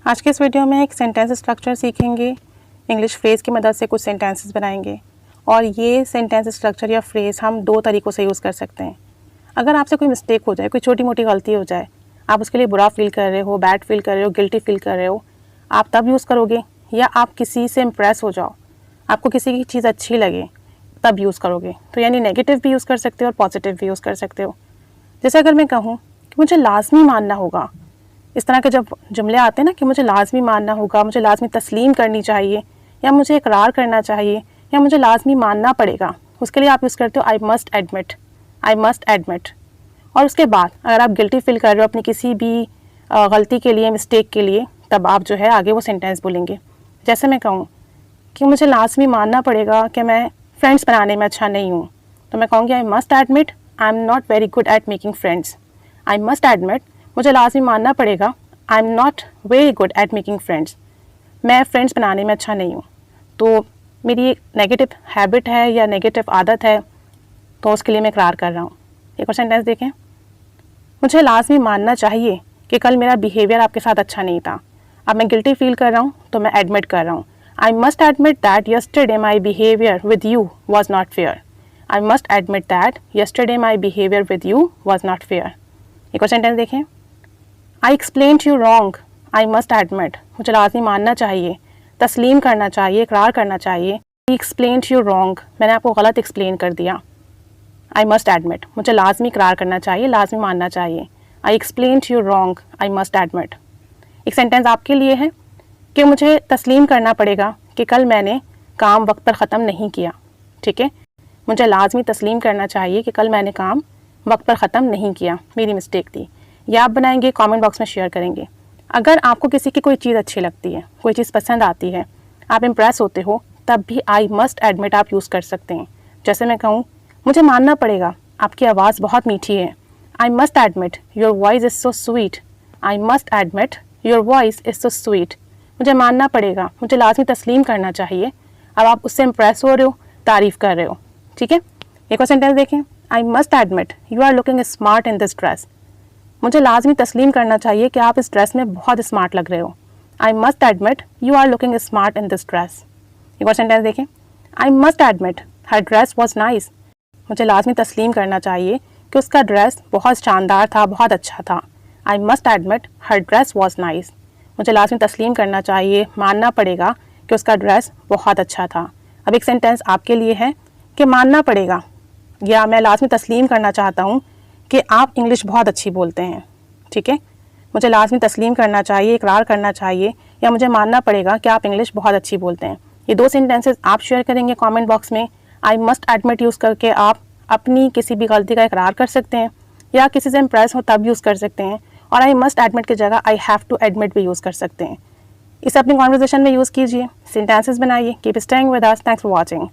आज के इस वीडियो में एक सेंटेंस स्ट्रक्चर सीखेंगे। इंग्लिश फ्रेज़ की मदद से कुछ सेंटेंसेस बनाएंगे और ये सेंटेंस स्ट्रक्चर या फ्रेज़ हम दो तरीक़ों से यूज़ कर सकते हैं। अगर आपसे कोई मिस्टेक हो जाए, कोई छोटी मोटी गलती हो जाए, आप उसके लिए बुरा फील कर रहे हो, बैड फील कर रहे हो, गिल्टी फील कर रहे हो, आप तब यूज़ करोगे। या आप किसी से इम्प्रेस हो जाओ, आपको किसी की चीज़ अच्छी लगे, तब यूज़ करोगे। तो यानी नेगेटिव भी यूज़ कर सकते हो और पॉजिटिव भी यूज़ कर सकते हो। जैसे अगर मैं कहूँ कि मुझे लाजमी मानना होगा, इस तरह के जब जुमले आते हैं ना कि मुझे लाजमी मानना होगा, मुझे लाजमी तस्लीम करनी चाहिए, या मुझे इकरार करना चाहिए, या मुझे लाजमी मानना पड़ेगा, उसके लिए आप यूज़ करते हो I must admit, I must admit. और उसके बाद अगर आप गिल्टी फील कर रहे हो अपनी किसी भी गलती के लिए, मिस्टेक के लिए, तब आप जो है आगे वो सेंटेंस बोलेंगे। जैसे मैं कहूँ कि मुझे लाजमी मानना पड़ेगा कि मैं फ्रेंड्स बनाने में अच्छा नहीं हूँ, तो मैं कहूँगी आई must admit I am not very good at making friends. I must admit, मुझे लाजमी मानना पड़ेगा I am not very good at making friends, मैं फ्रेंड्स बनाने में अच्छा नहीं हूँ। तो मेरी एक नेगेटिव हैबिट है या नेगेटिव आदत है, तो उसके लिए मैं इकरार कर रहा हूँ। एक और सेंटेंस देखें, मुझे लाजमी मानना चाहिए कि कल मेरा बिहेवियर आपके साथ अच्छा नहीं था। अब मैं गिल्टी फील कर रहा हूँ तो मैं एडमिट कर रहा हूँ। आई must admit that yesterday my behaviour with you was not fair. I must admit that yesterday my behaviour with you was not fair. एक और सेंटेंस देखें, I explain you wrong I must admit, मुझे लाजमी मानना चाहिए, तस्लीम करना चाहिए, इकरार करना चाहिए। आई एक्सप्लेन यू रॉन्ग, मैंने आपको गलत एक्सप्लेन कर दिया। आई मस्ट एडमिट, मुझे लाजमी इकरार करना चाहिए, लाजमी मानना चाहिए। I explain you wrong I must admit. एक सेंटेंस आपके लिए है कि मुझे तस्लीम करना पड़ेगा कि कल मैंने काम वक्त पर ख़त्म नहीं किया। ठीक है, मुझे लाजमी तस्लीम करना चाहिए कि कल मैंने काम वक्त पर ख़त्म नहीं किया, मेरी मिस्टेक थी। या आप बनाएंगे, कमेंट बॉक्स में शेयर करेंगे। अगर आपको किसी की कोई चीज़ अच्छी लगती है, कोई चीज़ पसंद आती है, आप इम्प्रेस होते हो, तब भी आई मस्ट एडमिट आप यूज़ कर सकते हैं। जैसे मैं कहूँ, मुझे मानना पड़ेगा आपकी आवाज़ बहुत मीठी है। आई must admit your voice is so sweet. I must admit your voice is so sweet, मुझे मानना पड़ेगा, मुझे लाजमी तस्लीम करना चाहिए। अब आप उससे इम्प्रेस हो रहे हो, तारीफ़ कर रहे हो। ठीक है, एक और सेंटेंस देखें, I must admit you are looking smart in this dress. मुझे लाजमी तस्लीम करना चाहिए कि आप इस ड्रेस में बहुत स्मार्ट लग रहे हो। I must admit you are looking smart in this dress. एक और सेंटेंस देखें, I must admit her dress was nice. मुझे लाजमी तस्लीम करना चाहिए कि उसका ड्रेस बहुत शानदार था, बहुत अच्छा था। आई must admit her dress was nice, मुझे लाजमी तस्लीम करना चाहिए, मानना पड़ेगा कि उसका ड्रेस बहुत अच्छा था। अब एक सेंटेंस आपके लिए है कि मानना पड़ेगा या मैं लाजमी तस्लीम करना चाहता हूँ कि आप इंग्लिश बहुत अच्छी बोलते हैं। ठीक है, मुझे लाजमी तस्लीम करना चाहिए, इकरार करना चाहिए, या मुझे मानना पड़ेगा कि आप इंग्लिश बहुत अच्छी बोलते हैं। ये दो सेंटेंसेस आप शेयर करेंगे कमेंट बॉक्स में। आई मस्ट एडमिट यूज़ करके आप अपनी किसी भी गलती का इकरार कर सकते हैं, या किसी से इम्प्रेस हो तब यूज़ कर सकते हैं। और आई मस्ट एडमिट की जगह आई हैव टू एडमिट भी यूज़ कर सकते हैं। इसे अपनी कॉन्वर्सेशन में यूज़ कीजिए, सेंटेंसेस बनाइए। Keep staying with us, thanks for watching.